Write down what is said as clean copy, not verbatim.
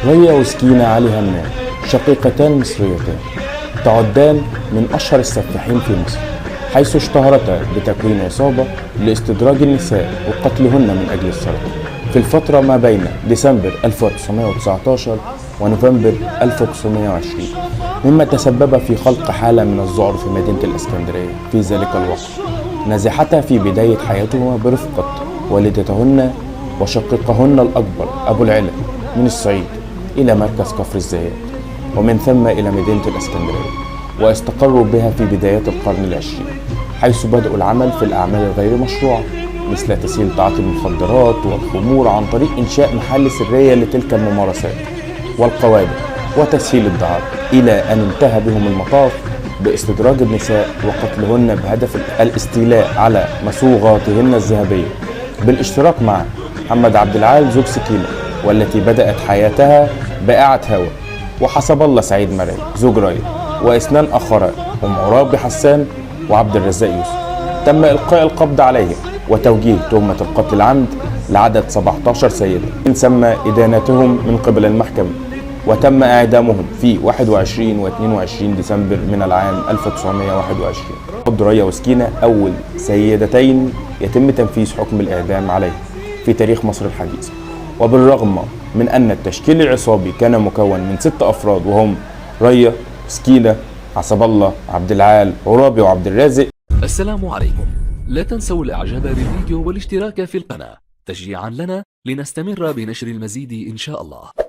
ريا وسكينة علي همام شقيقتان مصريتان تعدان من أشهر السفاحين في مصر، حيث اشتهرتا بتكوين عصابة لاستدراج النساء وقتلهن من أجل السرقة في الفترة ما بين ديسمبر 1919 ونوفمبر 1920، مما تسبب في خلق حالة من الذعر في مدينة الإسكندرية في ذلك الوقت. نزحتا في بداية حياتهما برفقة والدتهن وشقيقهن الأكبر أبو العلا من الصعيد إلى مركز كفر الزيات، ومن ثم إلى مدينة الإسكندرية، واستقروا بها في بدايات القرن العشرين، حيث بدأوا العمل في الأعمال الغير مشروعة مثل تسهيل تعاطي المخدرات والخمور عن طريق إنشاء محال سرية لتلك الممارسات والقوادم وتسهيل الدعارة، إلى أن انتهى بهم المطاف باستدراج النساء وقتلهن بهدف الاستيلاء على مصوغاتهن الذهبية، بالاشتراك مع محمد عبد العال زوج سكينة، والتي بدأت حياتها بائعة هوا، وحسب الله سعيد مرعي زوج راية، واثنان آخران هم عرابي حسان وعبد الرزاق يوسف. تم إلقاء القبض عليهم وتوجيه تهمة القتل العمد لعدد 17 سيدة من ثم إدانتهم من قبل المحكمة، وتم إعدامهم في 21 و 22 ديسمبر من العام 1921. قبض ريا وسكينة أول سيدتين يتم تنفيذ حكم الإعدام عليهم في تاريخ مصر الحديث، وبالرغم من أن التشكيل العصابي كان مكون من 6 أفراد وهم ريا، سكينة، حسب الله، عبد العال، عرابي وعبد الرازق. السلام عليكم، لا تنسوا الإعجاب بالفيديو والاشتراك في القناة تشجيعا لنا لنستمر بنشر المزيد إن شاء الله.